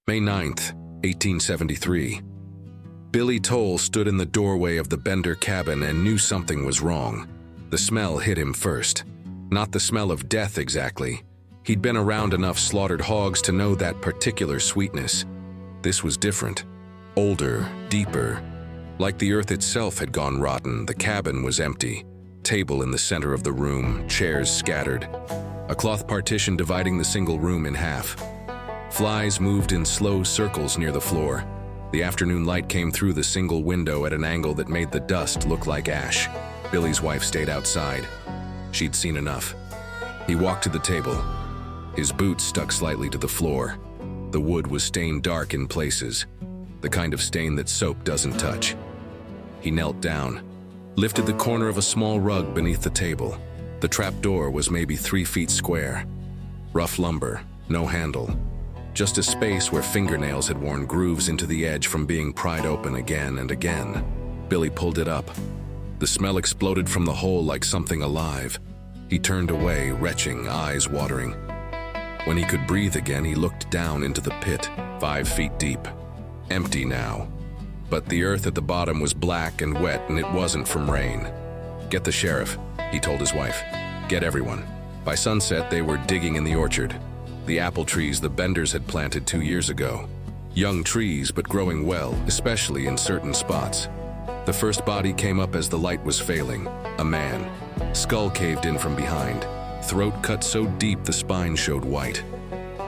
May 9th, 1873. Billy Toll stood in the doorway of the Bender cabin and knew something was wrong. The smell hit him first. Not the smell of death exactly. He'd been around enough slaughtered hogs to know that particular sweetness. This was different. Older, deeper. Like the earth itself had gone rotten, the cabin was empty. Table in the center of the room, chairs scattered. A cloth partition dividing the single room in half. Flies moved in slow circles near the floor. The afternoon light came through the single window at an angle that made the dust look like ash. Billy's wife stayed outside. She'd seen enough. He walked to the table. His boots stuck slightly to the floor. The wood was stained dark in places, the kind of stain that soap doesn't touch. He knelt down, lifted the corner of a small rug beneath the table. The trapdoor was maybe 3 feet square. Rough lumber, no handle. Just a space where fingernails had worn grooves into the edge from being pried open again and again. Billy pulled it up. The smell exploded from the hole like something alive. He turned away, retching, eyes watering. When he could breathe again, he looked down into the pit, 5 feet deep. Empty now. But the earth at the bottom was black and wet, and it wasn't from rain. "Get the sheriff," he told his wife. "Get everyone." By sunset, they were digging in the orchard. The apple trees the Benders had planted 2 years ago. Young trees, but growing well, especially in certain spots. The first body came up as the light was failing. A man. Skull caved in from behind. Throat cut so deep the spine showed white.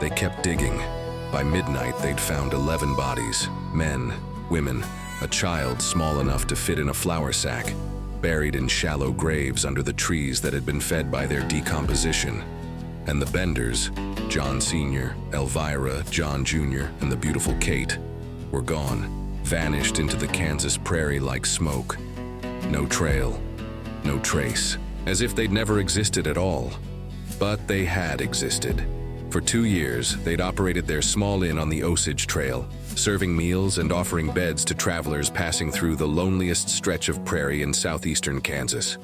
They kept digging. By midnight, they'd found 11 bodies. Men, women, a child small enough to fit in a flour sack, buried in shallow graves under the trees that had been fed by their decomposition. And the Benders, John Sr., Elvira, John Jr., and the beautiful Kate, were gone, vanished into the Kansas prairie like smoke. No trail, no trace, as if they'd never existed at all. But they had existed. For 2 years, they'd operated their small inn on the Osage Trail, serving meals and offering beds to travelers passing through the loneliest stretch of prairie in southeastern Kansas.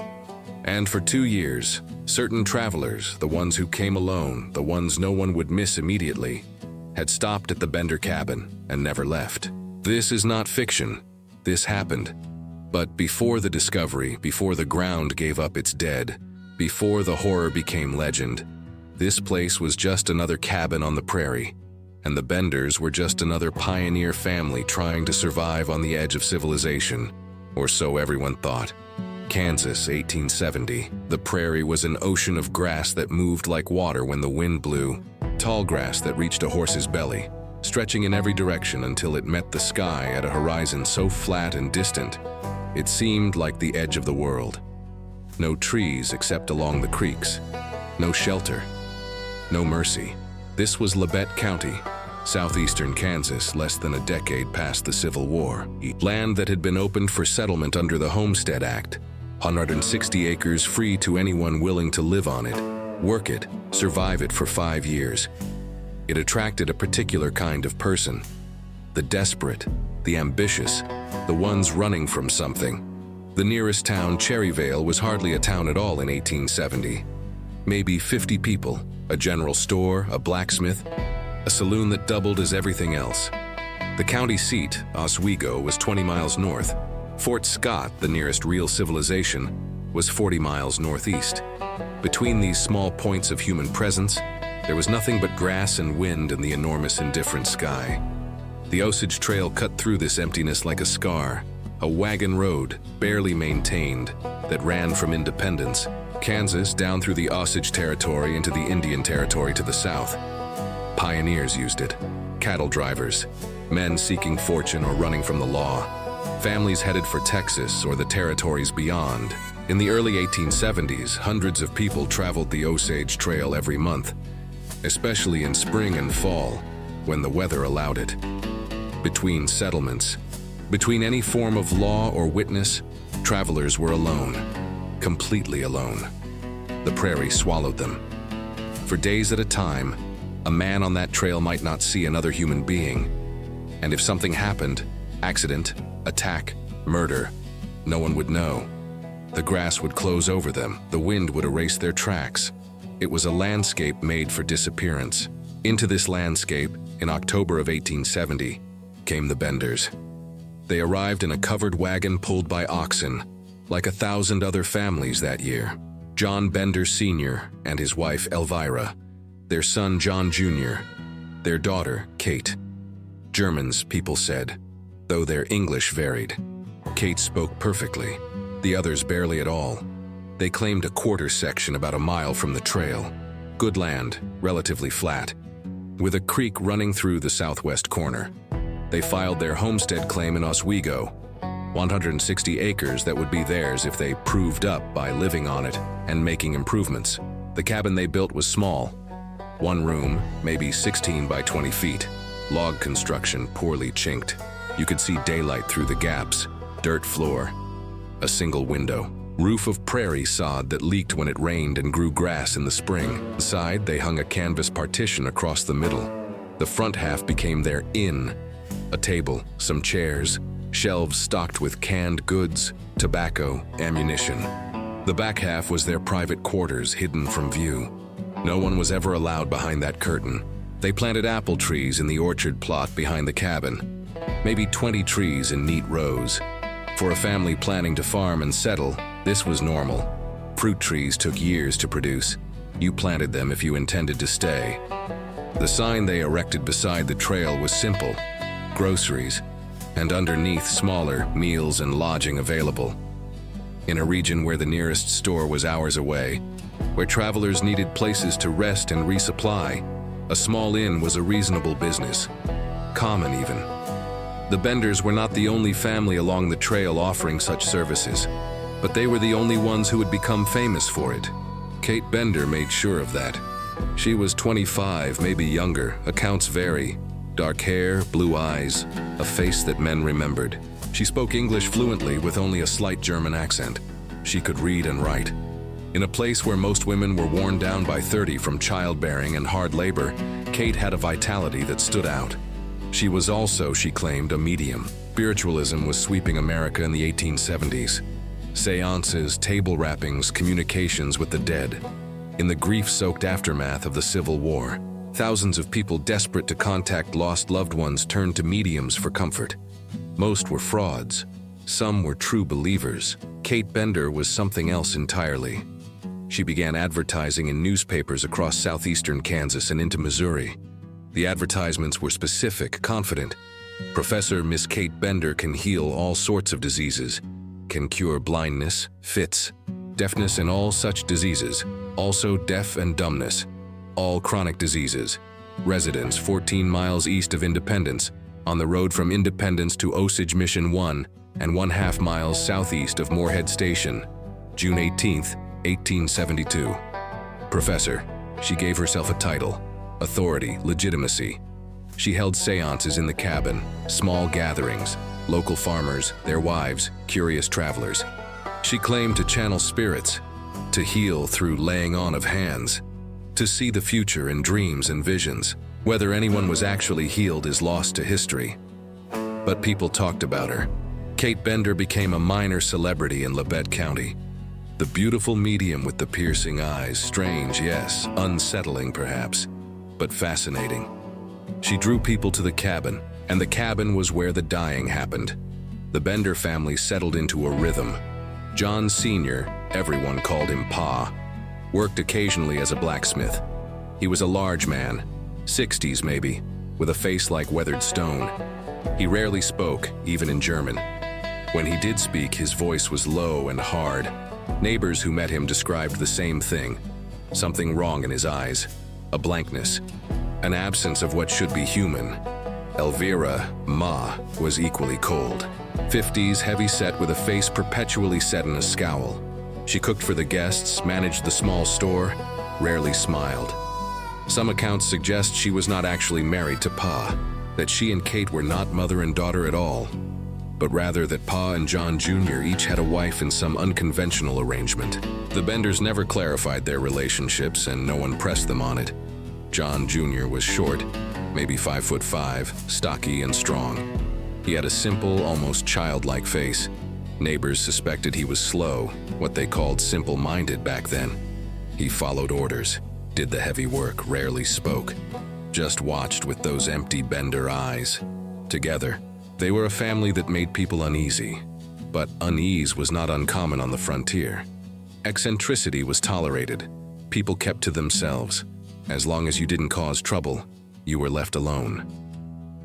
And for 2 years, certain travelers, the ones who came alone, the ones no one would miss immediately, had stopped at the Bender cabin and never left. This is not fiction. This happened. But before the discovery, before the ground gave up its dead, before the horror became legend, this place was just another cabin on the prairie, and the Benders were just another pioneer family trying to survive on the edge of civilization, or so everyone thought. Kansas, 1870. The prairie was an ocean of grass that moved like water when the wind blew, tall grass that reached a horse's belly, stretching in every direction until it met the sky at a horizon so flat and distant, it seemed like the edge of the world. No trees except along the creeks. No shelter. No mercy. This was Labette County, southeastern Kansas, less than a decade past the Civil War. Land that had been opened for settlement under the Homestead Act. 160 acres free to anyone willing to live on it, work it, survive it for 5 years. It attracted a particular kind of person. The desperate, the ambitious, the ones running from something. The nearest town, Cherryvale, was hardly a town at all in 1870. Maybe 50 people, a general store, a blacksmith, a saloon that doubled as everything else. The county seat, Oswego, was 20 miles north. Fort Scott, the nearest real civilization, was 40 miles northeast. Between these small points of human presence, there was nothing but grass and wind and the enormous indifferent sky. The Osage Trail cut through this emptiness like a scar, a wagon road, barely maintained, that ran from Independence, Kansas, down through the Osage Territory into the Indian Territory to the south. Pioneers used it, cattle drivers, men seeking fortune or running from the law, families headed for Texas or the territories beyond. In the early 1870s, hundreds of people traveled the Osage Trail every month, especially in spring and fall, when the weather allowed it. Between settlements, between any form of law or witness, travelers were alone, completely alone. The prairie swallowed them. For days at a time, a man on that trail might not see another human being. And if something happened, accident, attack, murder, no one would know. The grass would close over them, the wind would erase their tracks. It was a landscape made for disappearance. Into this landscape, in October of 1870, came the Benders. They arrived in a covered wagon pulled by oxen, like 1,000 other families that year. John Bender Sr. and his wife Elvira, their son John Jr., their daughter Kate. Germans, people said, though their English varied. Kate spoke perfectly, the others barely at all. They claimed a quarter section about a mile from the trail. Good land, relatively flat, with a creek running through the southwest corner. They filed their homestead claim in Oswego, 160 acres that would be theirs if they proved up by living on it and making improvements. The cabin they built was small. One room, maybe 16 by 20 feet. Log construction, poorly chinked. You could see daylight through the gaps. Dirt floor. A single window. Roof of prairie sod that leaked when it rained and grew grass in the spring. Inside, they hung a canvas partition across the middle. The front half became their inn. A table, some chairs, shelves stocked with canned goods, tobacco, ammunition. The back half was their private quarters hidden from view. No one was ever allowed behind that curtain. They planted apple trees in the orchard plot behind the cabin. Maybe 20 trees in neat rows. For a family planning to farm and settle, this was normal. Fruit trees took years to produce. You planted them if you intended to stay. The sign they erected beside the trail was simple: groceries, and underneath smaller meals and lodging available. In a region where the nearest store was hours away, where travelers needed places to rest and resupply, a small inn was a reasonable business. Common even. The Benders were not the only family along the trail offering such services, but they were the only ones who had become famous for it. Kate Bender made sure of that. She was 25, maybe younger, accounts vary. Dark hair, blue eyes, a face that men remembered. She spoke English fluently with only a slight German accent. She could read and write. In a place where most women were worn down by 30 from childbearing and hard labor, Kate had a vitality that stood out. She was also, she claimed, a medium. Spiritualism was sweeping America in the 1870s. Seances, table rappings, communications with the dead. In the grief-soaked aftermath of the Civil War, thousands of people desperate to contact lost loved ones turned to mediums for comfort. Most were frauds. Some were true believers. Kate Bender was something else entirely. She began advertising in newspapers across southeastern Kansas and into Missouri. The advertisements were specific, confident. Professor Miss Kate Bender can heal all sorts of diseases, can cure blindness, fits, deafness and all such diseases, also deaf and dumbness, all chronic diseases. Residence 14 miles east of Independence, on the road from Independence to Osage Mission 1 and 1/2 miles southeast of Moorhead Station, June 18, 1872. Professor, she gave herself a title, authority, legitimacy. She held seances in the cabin, small gatherings, local farmers, their wives, curious travelers. She claimed to channel spirits, to heal through laying on of hands, to see the future in dreams and visions. Whether anyone was actually healed is lost to history. But people talked about her. Kate Bender became a minor celebrity in Labette County. The beautiful medium with the piercing eyes, strange, yes, unsettling perhaps, but fascinating. She drew people to the cabin, and the cabin was where the dying happened. The Bender family settled into a rhythm. John Sr., everyone called him Pa, worked occasionally as a blacksmith. He was a large man, 60s maybe, with a face like weathered stone. He rarely spoke, even in German. When he did speak, his voice was low and hard. Neighbors who met him described the same thing. Something wrong in his eyes, a blankness, an absence of what should be human. Elvira, Ma, was equally cold. 50s, heavy-set with a face perpetually set in a scowl. She cooked for the guests, managed the small store, rarely smiled. Some accounts suggest she was not actually married to Pa, that she and Kate were not mother and daughter at all, but rather that Pa and John Jr. each had a wife in some unconventional arrangement. The Benders never clarified their relationships, and no one pressed them on it. John Jr. was short, maybe 5'5", stocky and strong. He had a simple, almost childlike face. Neighbors suspected he was slow, what they called simple-minded back then. He followed orders, did the heavy work, rarely spoke. just watched with those empty Bender eyes. Together, they were a family that made people uneasy. But unease was not uncommon on the frontier. Eccentricity was tolerated. People kept to themselves. As long as you didn't cause trouble, you were left alone.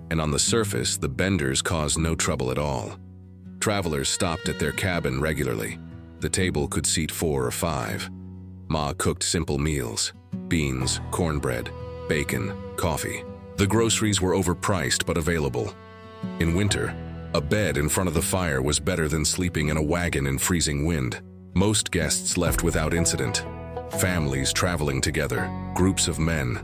And on the surface, the Benders caused no trouble at all. Travelers stopped at their cabin regularly. The table could seat 4 or 5. Ma cooked simple meals: beans, cornbread, bacon, coffee. The groceries were overpriced but available. In winter, a bed in front of the fire was better than sleeping in a wagon in freezing wind. Most guests left without incident. Families traveling together, groups of men,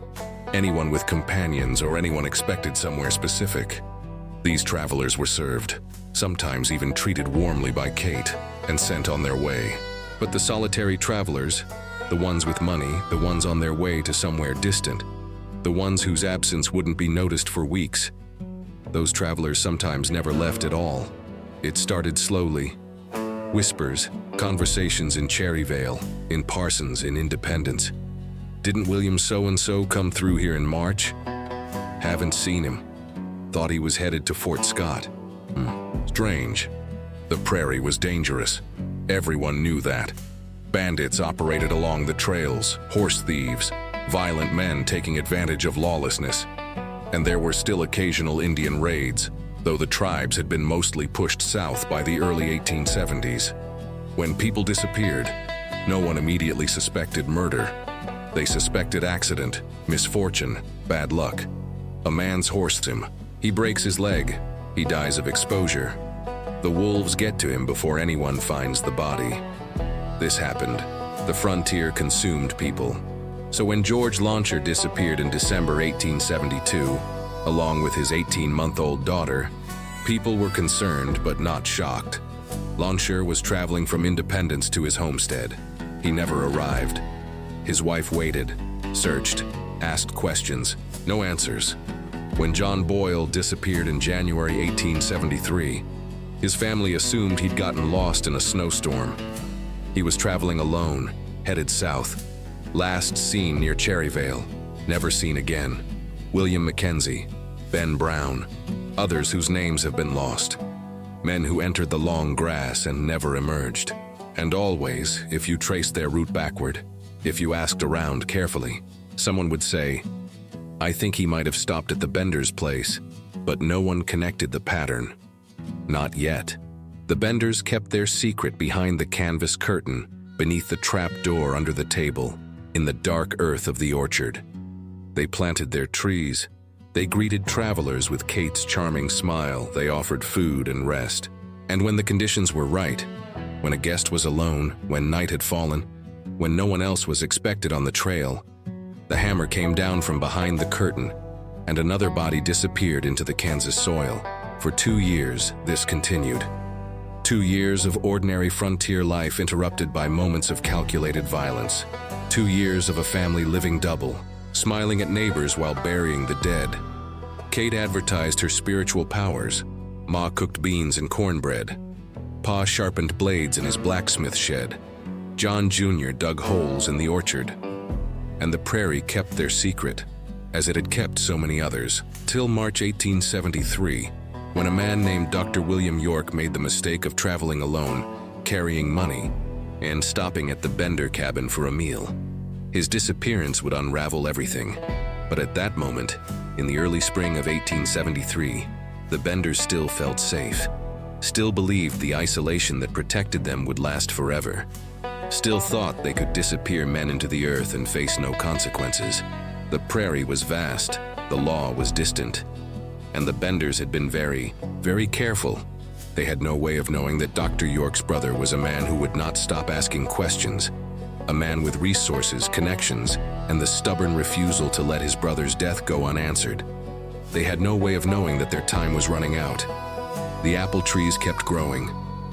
anyone with companions or anyone expected somewhere specific. These travelers were served, sometimes even treated warmly by Kate, and sent on their way. But the solitary travelers, the ones with money, the ones on their way to somewhere distant, the ones whose absence wouldn't be noticed for weeks, those travelers sometimes never left at all. It started slowly. Whispers, conversations in Cherryvale, in Parsons, in Independence. Didn't William so-and-so come through here in March? Haven't seen him. Thought he was headed to Fort Scott. Strange. The prairie was dangerous. Everyone knew that. Bandits operated along the trails, horse thieves, violent men taking advantage of lawlessness. And there were still occasional Indian raids, though the tribes had been mostly pushed south by the early 1870s. When people disappeared, no one immediately suspected murder. They suspected accident, misfortune, bad luck. A man's horsed him. He breaks his leg. He dies of exposure. The wolves get to him before anyone finds the body. This happened. The frontier consumed people. So when George Launcher disappeared in December 1872, along with his 18-month-old daughter, people were concerned but not shocked. Launcher was traveling from Independence to his homestead. He never arrived. His wife waited, searched, asked questions, no answers. When John Boyle disappeared in January 1873, his family assumed he'd gotten lost in a snowstorm. He was traveling alone, headed south. Last seen near Cherryvale, never seen again. William Mackenzie, Ben Brown, others whose names have been lost. Men who entered the long grass and never emerged. And always, if you traced their route backward, if you asked around carefully, someone would say, "I think he might have stopped at the Benders' place," but no one connected the pattern. Not yet. The Benders kept their secret behind the canvas curtain, beneath the trapdoor under the table, in the dark earth of the orchard. They planted their trees. They greeted travelers with Kate's charming smile. They offered food and rest. And when the conditions were right, when a guest was alone, when night had fallen, when no one else was expected on the trail, the hammer came down from behind the curtain, and another body disappeared into the Kansas soil. For 2 years, this continued. 2 years of ordinary frontier life interrupted by moments of calculated violence. 2 years of a family living double, smiling at neighbors while burying the dead. Kate advertised her spiritual powers. Ma cooked beans and cornbread. Pa sharpened blades in his blacksmith shed. John Jr. dug holes in the orchard. And the prairie kept their secret, as it had kept so many others, till March 1873, when a man named Dr. William York made the mistake of traveling alone, carrying money, and stopping at the Bender cabin for a meal. His disappearance would unravel everything. But at that moment, in the early spring of 1873, the Benders still felt safe, still believed the isolation that protected them would last forever, still thought they could disappear men into the earth and face no consequences. The prairie was vast, the law was distant, and the Benders had been very, very careful. They had no way of knowing that Dr. York's brother was a man who would not stop asking questions, a man with resources, connections, and the stubborn refusal to let his brother's death go unanswered. They had no way of knowing that their time was running out. The apple trees kept growing,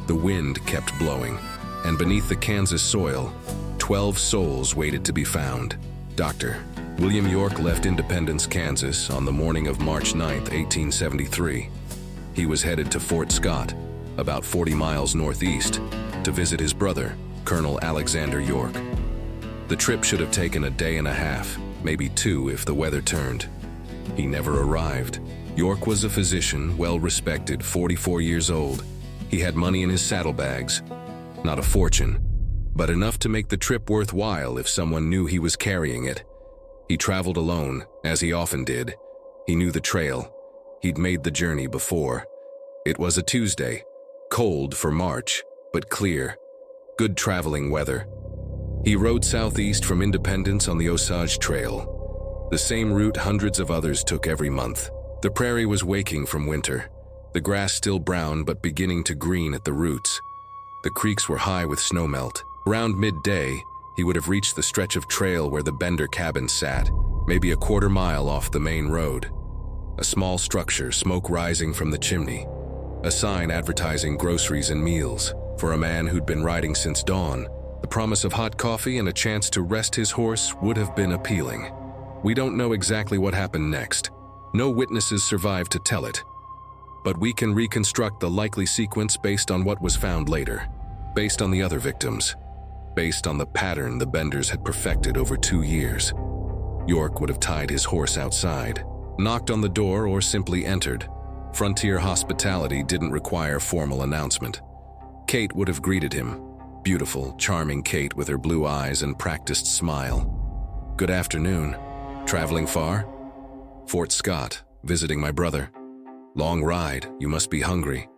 the wind kept blowing, and beneath the Kansas soil, 12 souls waited to be found. Dr. William York left Independence, Kansas on the morning of March 9, 1873. He was headed to Fort Scott, about 40 miles northeast, to visit his brother, Colonel Alexander York. The trip should have taken a day and a half, maybe 2 if the weather turned. He never arrived. York was a physician, well-respected, 44 years old. He had money in his saddlebags. Not a fortune, but enough to make the trip worthwhile if someone knew he was carrying it. He traveled alone, as he often did. He knew the trail. He'd made the journey before. It was a Tuesday, cold for March, but clear. Good traveling weather. He rode southeast from Independence on the Osage Trail, the same route hundreds of others took every month. The prairie was waking from winter, the grass still brown but beginning to green at the roots. The creeks were high with snowmelt. Around midday, he would have reached the stretch of trail where the Bender cabin sat, maybe a quarter mile off the main road. A small structure, smoke rising from the chimney. A sign advertising groceries and meals. For a man who'd been riding since dawn, the promise of hot coffee and a chance to rest his horse would have been appealing. We don't know exactly what happened next. No witnesses survived to tell it. But we can reconstruct the likely sequence based on what was found later, based on the other victims, based on the pattern the Benders had perfected over 2 years. York would have tied his horse outside, knocked on the door, or simply entered. Frontier hospitality didn't require formal announcement. Kate would have greeted him. Beautiful, charming Kate with her blue eyes and practiced smile. "Good afternoon. Traveling far?" "Fort Scott, visiting my brother." "Long ride, you must be hungry."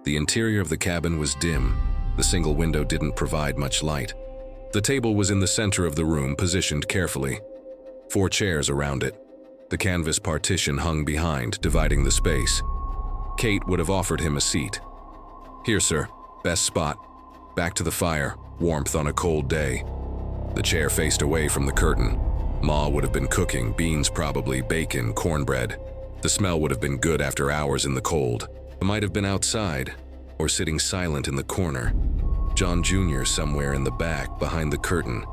The interior of the cabin was dim. The single window didn't provide much light. The table was in the center of the room, positioned carefully. 4 chairs around it. The canvas partition hung behind, dividing the space. Kate would have offered him a seat. "Here, sir. Best spot. Back to the fire. Warmth on a cold day." The chair faced away from the curtain. Ma would have been cooking, beans probably, bacon, cornbread. The smell would have been good after hours in the cold. It might have been outside, or sitting silent in the corner. John Jr. somewhere in the back, behind the curtain,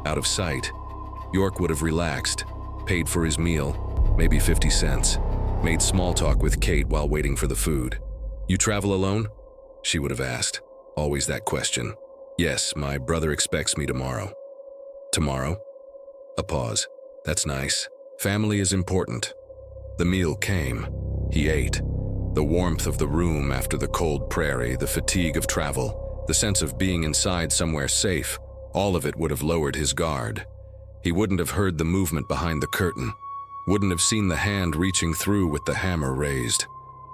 out of sight. York would have relaxed, paid for his meal, maybe 50 cents, made small talk with Kate while waiting for the food. "You travel alone?" she would have asked. Always that question. "Yes, my brother expects me tomorrow." "Tomorrow?" A pause. "That's nice. Family is important." The meal came. He ate. The warmth of the room after the cold prairie, the fatigue of travel, the sense of being inside somewhere safe, all of it would have lowered his guard. He wouldn't have heard the movement behind the curtain, wouldn't have seen the hand reaching through with the hammer raised.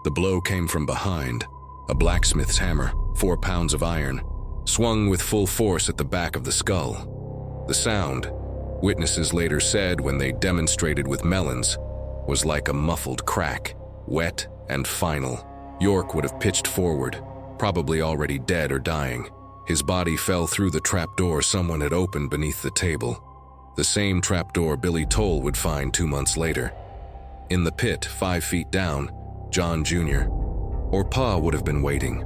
The blow came from behind, a blacksmith's hammer, 4 pounds of iron, swung with full force at the back of the skull. The sound, witnesses later said when they demonstrated with melons, was like a muffled crack, wet and final. York would have pitched forward, probably already dead or dying. His body fell through the trapdoor someone had opened beneath the table. The same trapdoor Billy Toll would find 2 months later. In the pit, 5 feet down, John Jr. or Pa would have been waiting.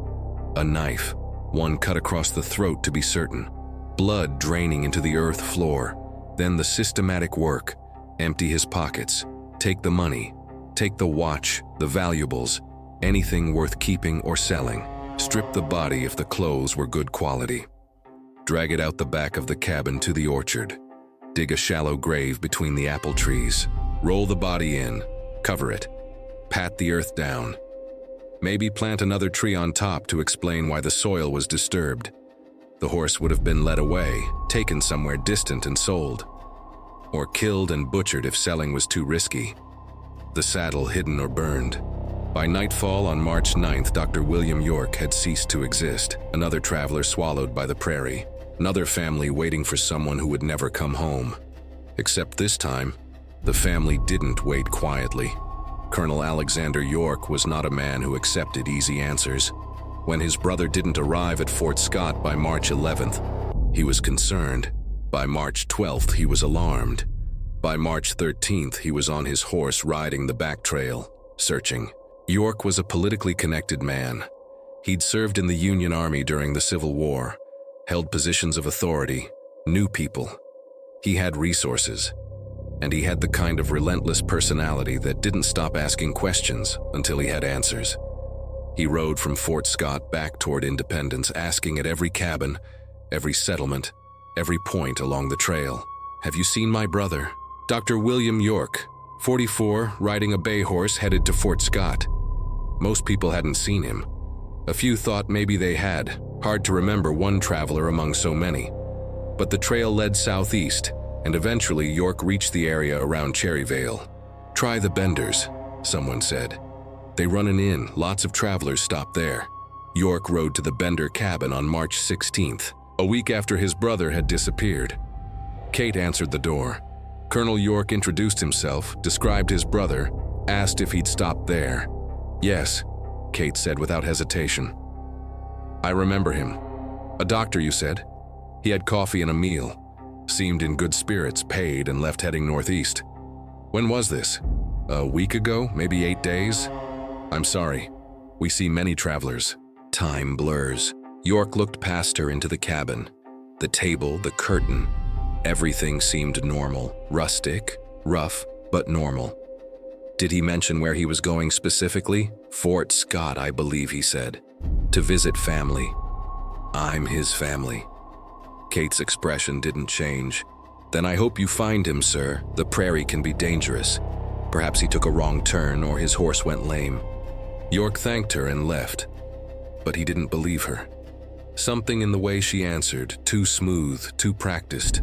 A knife, one cut across the throat to be certain. Blood draining into the earth floor. Then the systematic work. Empty his pockets. Take the money. Take the watch, the valuables, anything worth keeping or selling. Strip the body if the clothes were good quality. Drag it out the back of the cabin to the orchard. Dig a shallow grave between the apple trees. Roll the body in. Cover it. Pat the earth down. Maybe plant another tree on top to explain why the soil was disturbed. The horse would have been led away, taken somewhere distant and sold. Or killed and butchered if selling was too risky. The saddle hidden or burned. By nightfall on March 9th, Dr. William York had ceased to exist. Another traveler swallowed by the prairie. Another family waiting for someone who would never come home. Except this time, the family didn't wait quietly. Colonel Alexander York was not a man who accepted easy answers. When his brother didn't arrive at Fort Scott by March 11th, he was concerned. By March 12th, he was alarmed. By March 13th, he was on his horse riding the back trail, searching. York was a politically connected man. He'd served in the Union Army during the Civil War, held positions of authority, knew people. He had resources, and he had the kind of relentless personality that didn't stop asking questions until he had answers. He rode from Fort Scott back toward Independence, asking at every cabin, every settlement, every point along the trail, "Have you seen my brother? Dr. William York, 44, riding a bay horse, headed to Fort Scott. Most people hadn't seen him. A few thought maybe they had. Hard to remember one traveler among so many. But the trail led southeast, and eventually York reached the area around Cherryvale. "Try the Benders," someone said. "They run an inn, lots of travelers stop there." York rode to the Bender cabin on March 16th, a week after his brother had disappeared. Kate answered the door. Colonel York introduced himself, described his brother, asked if he'd stopped there. "Yes," Kate said without hesitation. "I remember him. A doctor, you said? He had coffee and a meal. Seemed in good spirits, paid, and left heading northeast. When was this? A week ago? Maybe 8 days? I'm sorry. We see many travelers." Time blurs. York looked past her into the cabin. The table, the curtain. Everything seemed normal. Rustic, rough, but normal. Did he mention where he was going specifically? "Fort Scott, I believe he said. To visit family." "I'm his family." Kate's expression didn't change. "Then I hope you find him, sir. The prairie can be dangerous. Perhaps he took a wrong turn or his horse went lame." York thanked her and left. But he didn't believe her. Something in the way she answered, too smooth, too practiced.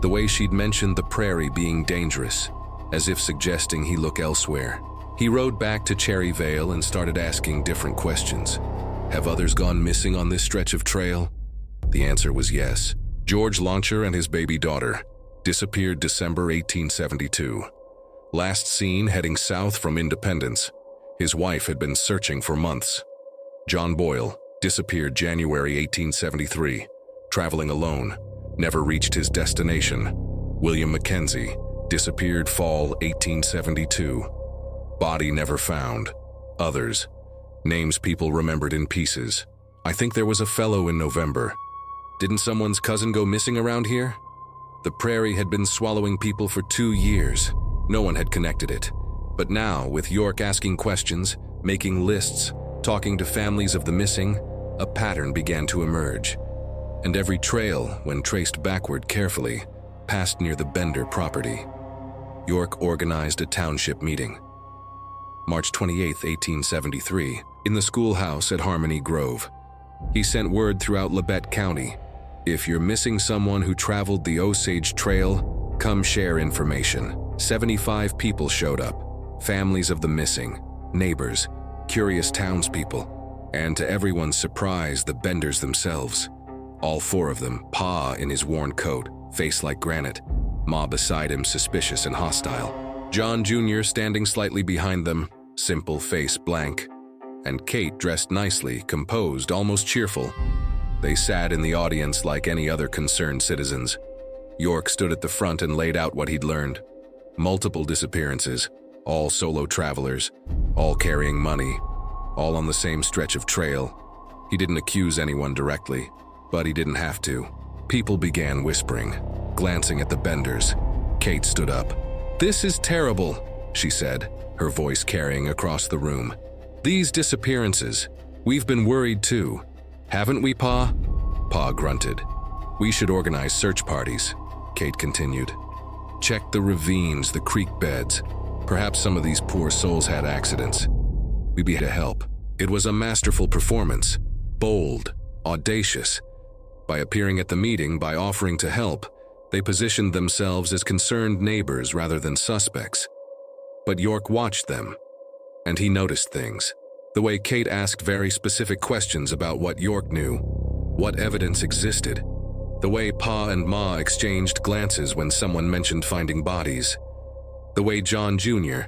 The way she'd mentioned the prairie being dangerous, as if suggesting he look elsewhere. He rode back to Cherryvale and started asking different questions. "Have others gone missing on this stretch of trail?" The answer was yes. George Launcher and his baby daughter disappeared December 1872. Last seen heading south from Independence. His wife had been searching for months. John Boyle disappeared January 1873, traveling alone, never reached his destination. William Mackenzie disappeared fall 1872. Body never found. Others. Names people remembered in pieces. I think there was a fellow in November. Didn't someone's cousin go missing around here? The prairie had been swallowing people for 2 years. No one had connected it. But now, with York asking questions, making lists, talking to families of the missing, a pattern began to emerge. And every trail, when traced backward carefully, passed near the Bender property. York organized a township meeting. March 28, 1873, in the schoolhouse at Harmony Grove. He sent word throughout Labette County. "If you're missing someone who traveled the Osage Trail, come share information." 75 people showed up. Families of the missing, neighbors, curious townspeople, and to everyone's surprise, the Benders themselves. All 4 of them, Pa in his worn coat, face like granite, Ma beside him suspicious and hostile, John Jr. standing slightly behind them, simple face blank, and Kate dressed nicely, composed, almost cheerful. They sat in the audience like any other concerned citizens. York stood at the front and laid out what he'd learned. Multiple disappearances, all solo travelers, all carrying money, all on the same stretch of trail. He didn't accuse anyone directly, but he didn't have to. People began whispering, glancing at the Benders. Kate stood up. "This is terrible," she said, her voice carrying across the room. "These disappearances, we've been worried too. Haven't we, Pa?" Pa grunted. "We should organize search parties," Kate continued. "Check the ravines, the creek beds. Perhaps some of these poor souls had accidents. We'd be to help." It was a masterful performance, bold, audacious. By appearing at the meeting, by offering to help, they positioned themselves as concerned neighbors rather than suspects. But York watched them, and he noticed things. The way Kate asked very specific questions about what York knew, what evidence existed. The way Pa and Ma exchanged glances when someone mentioned finding bodies. The way John Jr.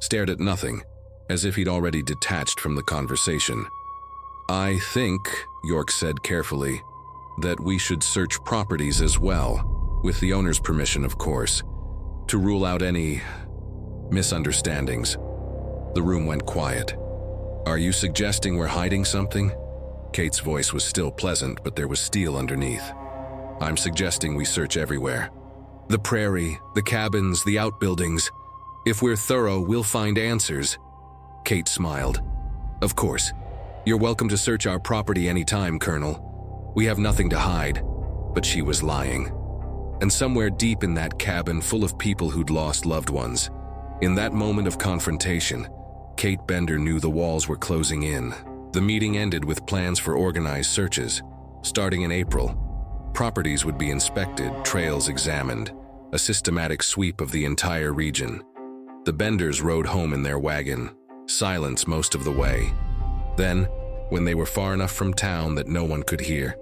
stared at nothing, as if he'd already detached from the conversation. "I think," York said carefully, "that we should search properties as well, with the owner's permission, of course, to rule out any misunderstandings." The room went quiet. "Are you suggesting we're hiding something?" Kate's voice was still pleasant, but there was steel underneath. "I'm suggesting we search everywhere. The prairie, the cabins, the outbuildings. If we're thorough, we'll find answers." Kate smiled. "Of course. You're welcome to search our property anytime, Colonel. We have nothing to hide." But she was lying. And somewhere deep in that cabin full of people who'd lost loved ones, In that moment of confrontation, Kate Bender knew the walls were closing in. The meeting ended with plans for organized searches. Starting in April, properties would be inspected, trails examined, a systematic sweep of the entire region. The Benders rode home in their wagon, silence most of the way. Then, when they were far enough from town that no one could hear,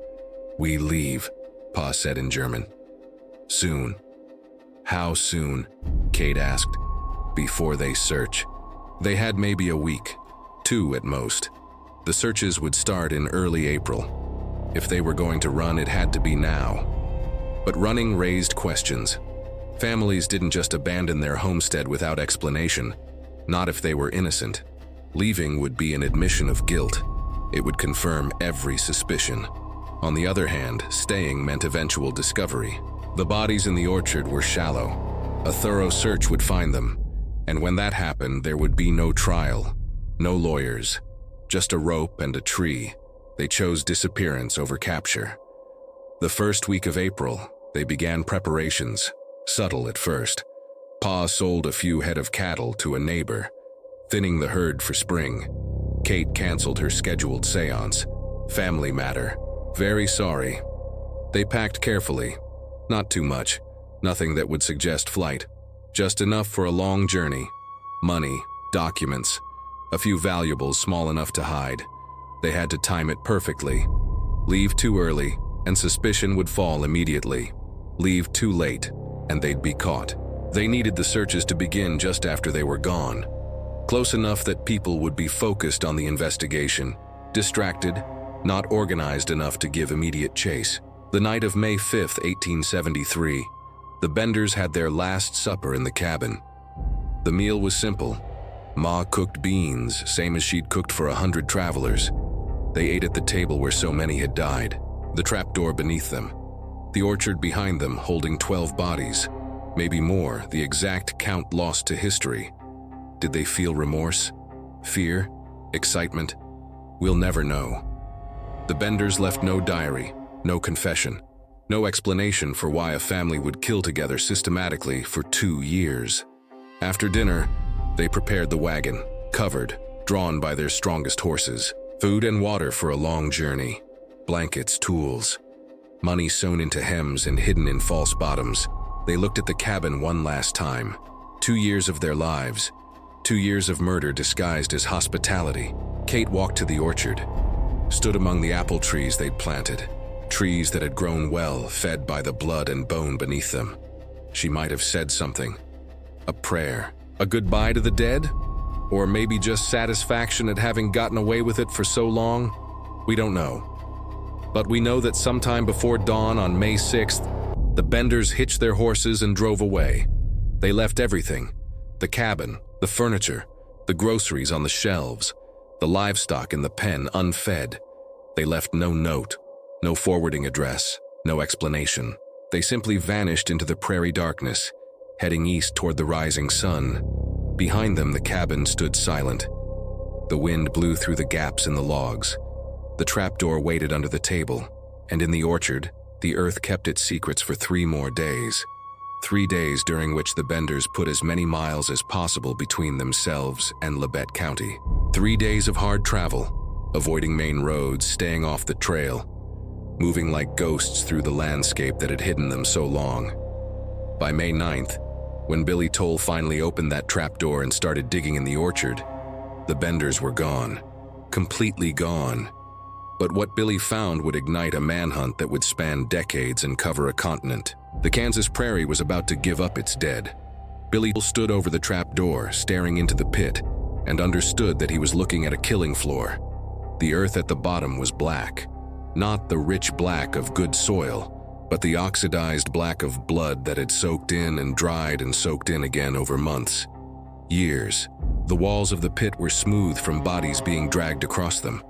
"We leave," Pa said in German. "Soon." "How soon?" Kate asked. "Before they search." They had maybe a week, 2 at most. The searches would start in early April. If they were going to run, it had to be now. But running raised questions. Families didn't just abandon their homestead without explanation, not if they were innocent. Leaving would be an admission of guilt. It would confirm every suspicion. On the other hand, staying meant eventual discovery. The bodies in the orchard were shallow. A thorough search would find them, and when that happened, there would be no trial, no lawyers, just a rope and a tree. They chose disappearance over capture. The first week of April, they began preparations, subtle at first. Pa sold a few head of cattle to a neighbor, thinning the herd for spring. Kate canceled her scheduled seance. Family matter. Very sorry. They packed carefully. Not too much. Nothing that would suggest flight. Just enough for a long journey. Money, documents, a few valuables small enough to hide. They had to time it perfectly. Leave too early, and suspicion would fall immediately. Leave too late, and they'd be caught. They needed the searches to begin just after they were gone. Close enough that people would be focused on the investigation, distracted, not organized enough to give immediate chase. The night of May 5, 1873, the Benders had their last supper in the cabin. The meal was simple. Ma cooked beans, same as she'd cooked for 100 travelers. They ate at the table where so many had died, the trapdoor beneath them. The orchard behind them holding 12 bodies, maybe more, the exact count lost to history. Did they feel remorse? Fear? Excitement? We'll never know. The Benders left no diary, no confession, no explanation for why a family would kill together systematically for 2 years. After dinner, they prepared the wagon, covered, drawn by their strongest horses. Food and water for a long journey. Blankets, tools. Money sewn into hems and hidden in false bottoms. They looked at the cabin one last time. 2 years of their lives. 2 years of murder disguised as hospitality. Kate walked to the orchard, stood among the apple trees they'd planted. Trees that had grown well, fed by the blood and bone beneath them. She might have said something. A prayer. A goodbye to the dead? Or maybe just satisfaction at having gotten away with it for so long? We don't know. But we know that sometime before dawn on May 6th, the Benders hitched their horses and drove away. They left everything. The cabin, the furniture, the groceries on the shelves, the livestock in the pen unfed. They left no note, no forwarding address, no explanation. They simply vanished into the prairie darkness, heading east toward the rising sun. Behind them, the cabin stood silent. The wind blew through the gaps in the logs. The trapdoor waited under the table, and in the orchard, the earth kept its secrets for 3 more days. 3 days during which the Benders put as many miles as possible between themselves and Labette County. 3 days of hard travel, avoiding main roads, staying off the trail, moving like ghosts through the landscape that had hidden them so long. By May 9th, when Billy Toll finally opened that trapdoor and started digging in the orchard, the Benders were gone. Completely gone. But what Billy found would ignite a manhunt that would span decades and cover a continent. The Kansas prairie was about to give up its dead. Billy stood over the trapdoor, staring into the pit, and understood that he was looking at a killing floor. The earth at the bottom was black. Not the rich black of good soil, but the oxidized black of blood that had soaked in and dried and soaked in again over months. Years. The walls of the pit were smooth from bodies being dragged across them.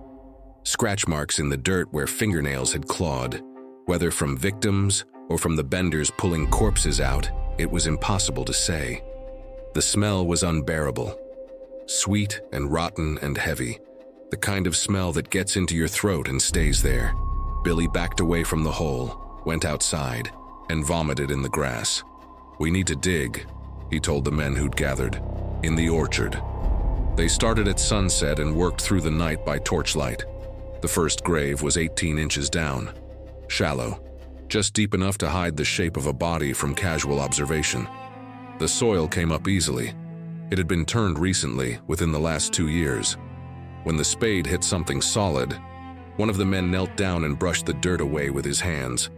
Scratch marks in the dirt where fingernails had clawed. Whether from victims or from the Benders pulling corpses out, it was impossible to say. The smell was unbearable. Sweet and rotten and heavy. The kind of smell that gets into your throat and stays there. Billy backed away from the hole, went outside, and vomited in the grass. "We need to dig," he told the men who'd gathered. in the orchard. They started at sunset and worked through the night by torchlight. The first grave was 18 inches down, shallow, just deep enough to hide the shape of a body from casual observation. The soil came up easily. It had been turned recently, within the last 2 years. When the spade hit something solid, one of the men knelt down and brushed the dirt away with his hands.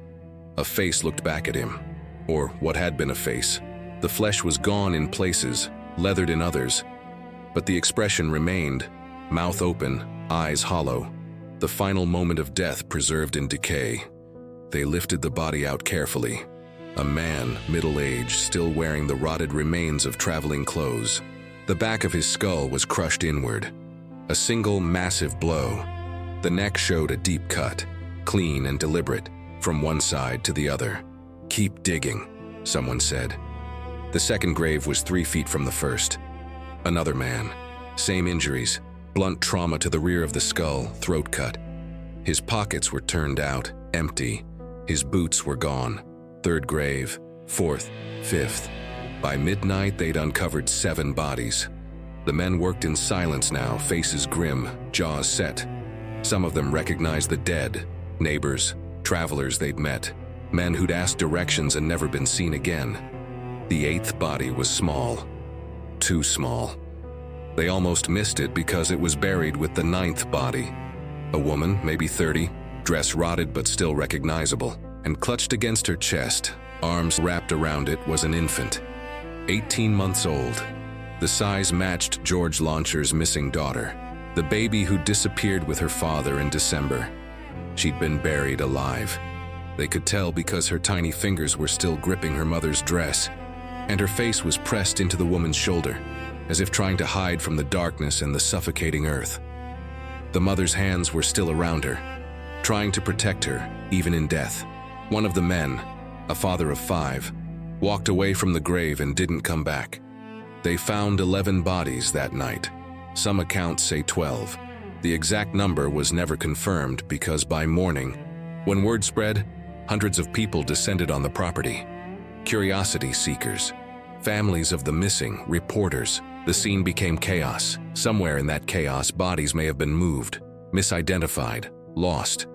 A face looked back at him, or what had been a face. The flesh was gone in places, leathered in others, but the expression remained, mouth open, eyes hollow, the final moment of death preserved in decay. They lifted the body out carefully. A man, middle-aged, still wearing the rotted remains of traveling clothes. The back of his skull was crushed inward. A single massive blow. The neck showed a deep cut, clean and deliberate, from one side to the other. "Keep digging," someone said. The second grave was 3 feet from the first. Another man. Same injuries, blunt trauma to the rear of the skull, throat cut. His pockets were turned out, empty. His boots were gone. Third grave, fourth, fifth. By midnight, they'd uncovered 7 bodies. The men worked in silence now, faces grim, jaws set. Some of them recognized the dead, neighbors, travelers they'd met, men who'd asked directions and never been seen again. The 8th body was small. Too small. They almost missed it because it was buried with the 9th body. A woman, maybe 30, dress rotted but still recognizable, and clutched against her chest, arms wrapped around it, was an infant. 18 months old. The size matched George Launcher's missing daughter, the baby who disappeared with her father in December. She'd been buried alive. They could tell because her tiny fingers were still gripping her mother's dress, and her face was pressed into the woman's shoulder, as if trying to hide from the darkness and the suffocating earth. The mother's hands were still around her, trying to protect her, even in death. One of the men, a father of 5, walked away from the grave and didn't come back. They found 11 bodies that night. Some accounts say 12. The exact number was never confirmed because by morning, when word spread, hundreds of people descended on the property. Curiosity seekers, families of the missing, reporters. The scene became chaos. Somewhere in that chaos, bodies may have been moved, misidentified, lost.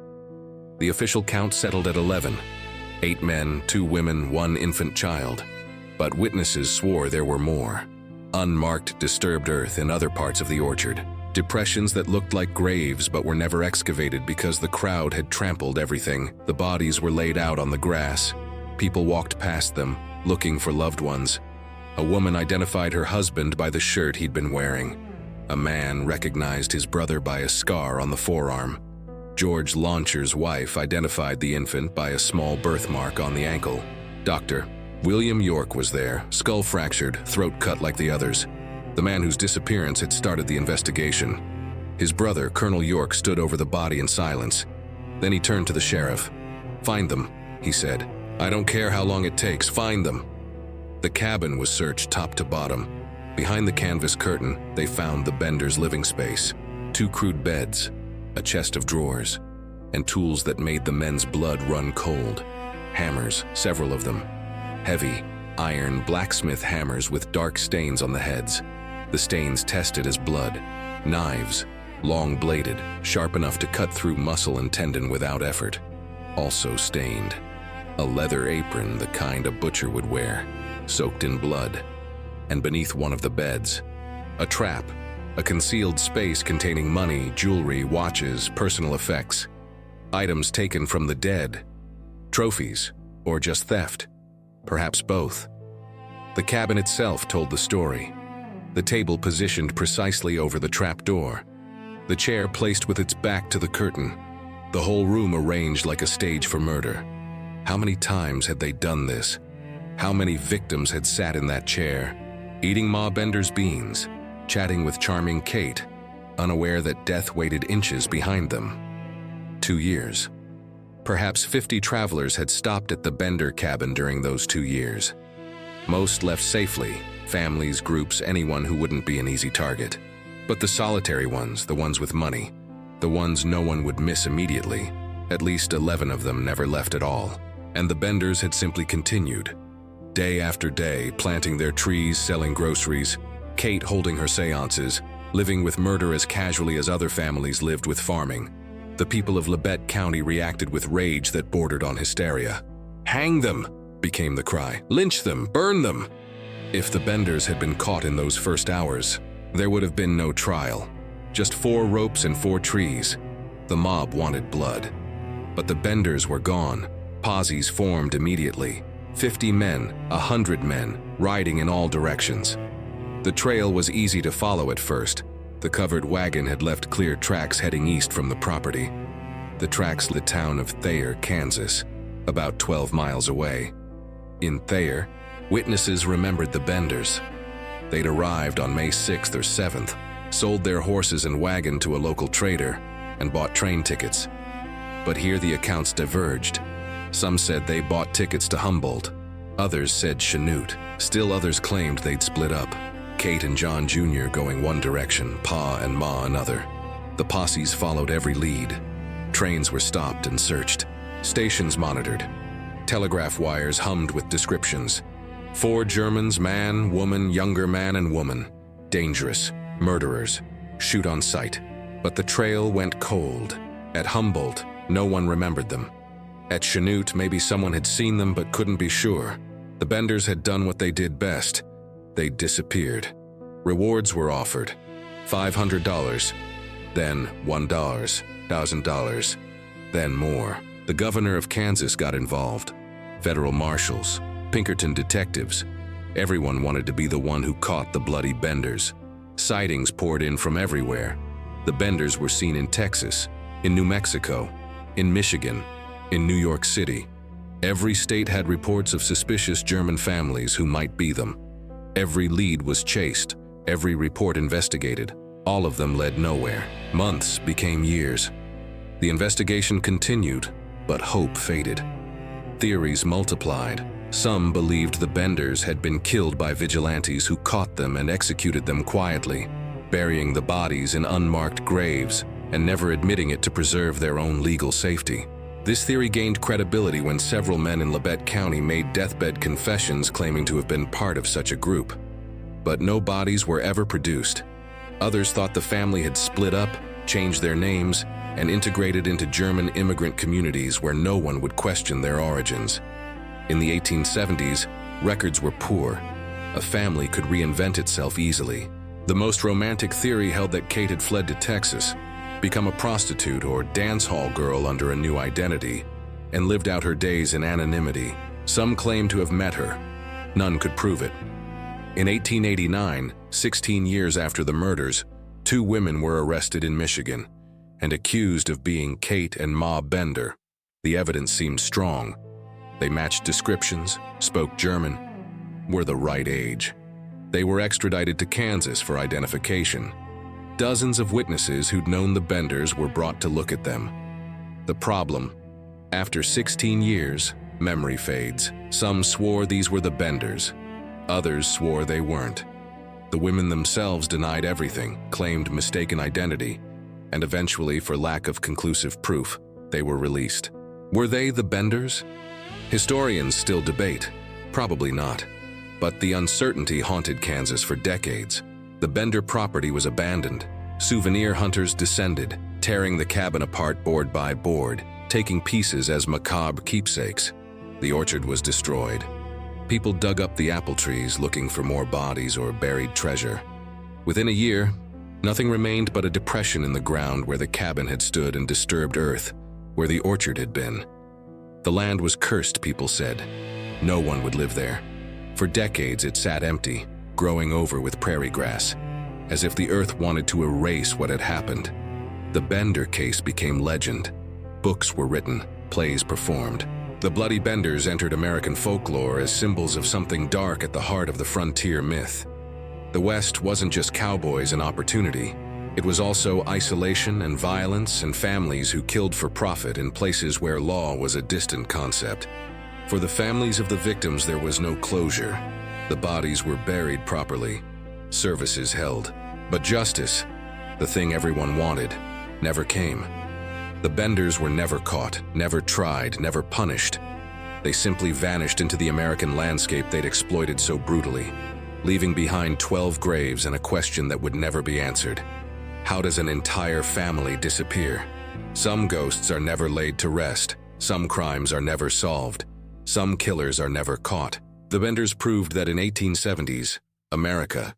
The official count settled at 11. 8 men, 2 women, 1 infant child. But witnesses swore there were more. Unmarked, disturbed earth in other parts of the orchard. Depressions that looked like graves but were never excavated because the crowd had trampled everything. The bodies were laid out on the grass. People walked past them, looking for loved ones. A woman identified her husband by the shirt he'd been wearing. A man recognized his brother by a scar on the forearm. George Launcher's wife identified the infant by a small birthmark on the ankle. Dr. William York was there, skull fractured, throat cut like the others. The man whose disappearance had started the investigation. His brother, Colonel York, stood over the body in silence. Then he turned to the sheriff. "Find them," he said. "I don't care how long it takes, find them." The cabin was searched top to bottom. Behind the canvas curtain, they found the Benders' living space. 2 crude beds, a chest of drawers, and tools that made the men's blood run cold. Hammers, several of them. Heavy, iron blacksmith hammers with dark stains on the heads. The stains tested as blood. Knives, long-bladed, sharp enough to cut through muscle and tendon without effort. Also stained. A leather apron, the kind a butcher would wear, soaked in blood. And beneath one of the beds, a trap, a concealed space containing money, jewelry, watches, personal effects. Items taken from the dead. Trophies, or just theft. Perhaps both. The cabin itself told the story. The table positioned precisely over the trapdoor. The chair placed with its back to the curtain. The whole room arranged like a stage for murder. How many times had they done this? How many victims had sat in that chair, eating Ma Bender's beans, chatting with charming Kate, unaware that death waited inches behind them? 2 years. Perhaps 50 travelers had stopped at the Bender cabin during those 2 years. Most left safely, families, groups, anyone who wouldn't be an easy target. But the solitary ones, the ones with money, the ones no one would miss immediately, at least 11 of them never left at all. And the Benders had simply continued. Day after day, planting their trees, selling groceries, Kate holding her seances, living with murder as casually as other families lived with farming. The people of Labette County reacted with rage that bordered on hysteria. "Hang them!" became the cry. "Lynch them! Burn them!" If the Benders had been caught in those first hours, there would have been no trial. Just 4 ropes and 4 trees. The mob wanted blood. But the Benders were gone. Posses formed immediately. 50 men, 100 men, riding in all directions. The trail was easy to follow at first. The covered wagon had left clear tracks heading east from the property. The tracks led to the town of Thayer, Kansas, about 12 miles away. In Thayer, witnesses remembered the Benders. They'd arrived on May 6th or 7th, sold their horses and wagon to a local trader, and bought train tickets. But here the accounts diverged. Some said they bought tickets to Humboldt. Others said Chanute. Still others claimed they'd split up. Kate and John Jr. going one direction, Pa and Ma another. The posses followed every lead. Trains were stopped and searched. Stations monitored. Telegraph wires hummed with descriptions. 4 Germans, man, woman, younger man and woman. Dangerous. Murderers. Shoot on sight. But the trail went cold. At Humboldt, no one remembered them. At Chanute, maybe someone had seen them but couldn't be sure. The Benders had done what they did best. They disappeared. Rewards were offered. $500, then $1, $1,000, then more. The governor of Kansas got involved. Federal marshals, Pinkerton detectives. Everyone wanted to be the one who caught the bloody Benders. Sightings poured in from everywhere. The Benders were seen in Texas, in New Mexico, in Michigan, in New York City. Every state had reports of suspicious German families who might be them. Every lead was chased, every report investigated. All of them led nowhere. Months became years. The investigation continued, but hope faded. Theories multiplied. Some believed the Benders had been killed by vigilantes who caught them and executed them quietly, burying the bodies in unmarked graves and never admitting it to preserve their own legal safety. This theory gained credibility when several men in Labette County made deathbed confessions claiming to have been part of such a group. But no bodies were ever produced. Others thought the family had split up, changed their names, and integrated into German immigrant communities where no one would question their origins. In the 1870s, records were poor. A family could reinvent itself easily. The most romantic theory held that Kate had fled to Texas, become a prostitute or dance hall girl under a new identity, and lived out her days in anonymity. Some claimed to have met her. None could prove it. In 1889, 16 years after the murders, 2 women were arrested in Michigan and accused of being Kate and Ma Bender. The evidence seemed strong. They matched descriptions, spoke German, were the right age. They were extradited to Kansas for identification. Dozens of witnesses who'd known the Benders were brought to look at them. The problem: after 16 years, memory fades. Some swore these were the Benders. Others swore they weren't. The women themselves denied everything, claimed mistaken identity, and eventually, for lack of conclusive proof, they were released. Were they the Benders? Historians still debate. Probably not. But the uncertainty haunted Kansas for decades. The Bender property was abandoned. Souvenir hunters descended, tearing the cabin apart board by board, taking pieces as macabre keepsakes. The orchard was destroyed. People dug up the apple trees looking for more bodies or buried treasure. Within a year, nothing remained but a depression in the ground where the cabin had stood and disturbed earth, where the orchard had been. The land was cursed, people said. No one would live there. For decades it sat empty, growing over with prairie grass, as if the earth wanted to erase what had happened. The Bender case became legend. Books were written, plays performed. The bloody Benders entered American folklore as symbols of something dark at the heart of the frontier myth. The West wasn't just cowboys and opportunity. It was also isolation and violence and families who killed for profit in places where law was a distant concept. For the families of the victims, there was no closure. The bodies were buried properly, services held. But justice, the thing everyone wanted, never came. The Benders were never caught, never tried, never punished. They simply vanished into the American landscape they'd exploited so brutally. leaving behind 12 graves and a question that would never be answered. How does an entire family disappear? Some ghosts are never laid to rest. Some crimes are never solved. Some killers are never caught. The Benders proved that in 1870s, America,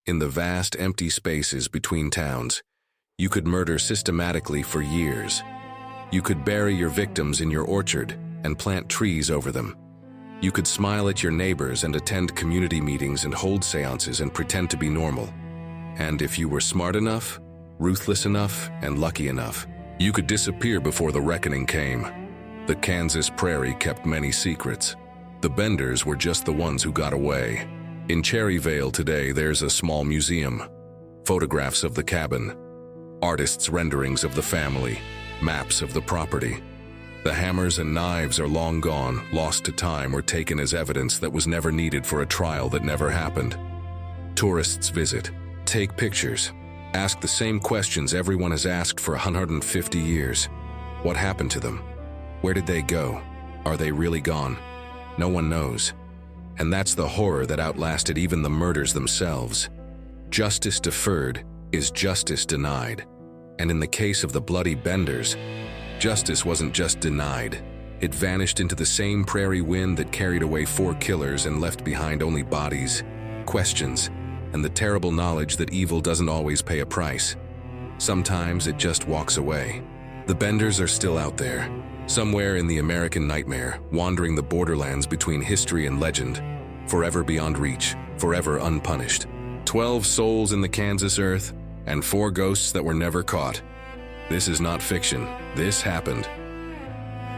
in the vast empty spaces between towns, you could murder systematically for years. You could bury your victims in your orchard and plant trees over them. You could smile at your neighbors and attend community meetings and hold seances and pretend to be normal. And if you were smart enough, ruthless enough, and lucky enough, you could disappear before the reckoning came. The Kansas prairie kept many secrets. The Benders were just the ones who got away. In Cherryvale today, there's a small museum. Photographs of the cabin, artists' renderings of the family, maps of the property. The hammers and knives are long gone, lost to time, or taken as evidence that was never needed for a trial that never happened. Tourists visit, take pictures, ask the same questions everyone has asked for 150 years. What happened to them? Where did they go? Are they really gone? No one knows. And that's the horror that outlasted even the murders themselves. Justice deferred is justice denied. And in the case of the bloody Benders, justice wasn't just denied. It vanished into the same prairie wind that carried away 4 killers and left behind only bodies, questions, and the terrible knowledge that evil doesn't always pay a price. Sometimes it just walks away. The Benders are still out there, somewhere in the American nightmare, wandering the borderlands between history and legend, forever beyond reach, forever unpunished. 12 souls in the Kansas earth, and 4 ghosts that were never caught. This is not fiction. This happened.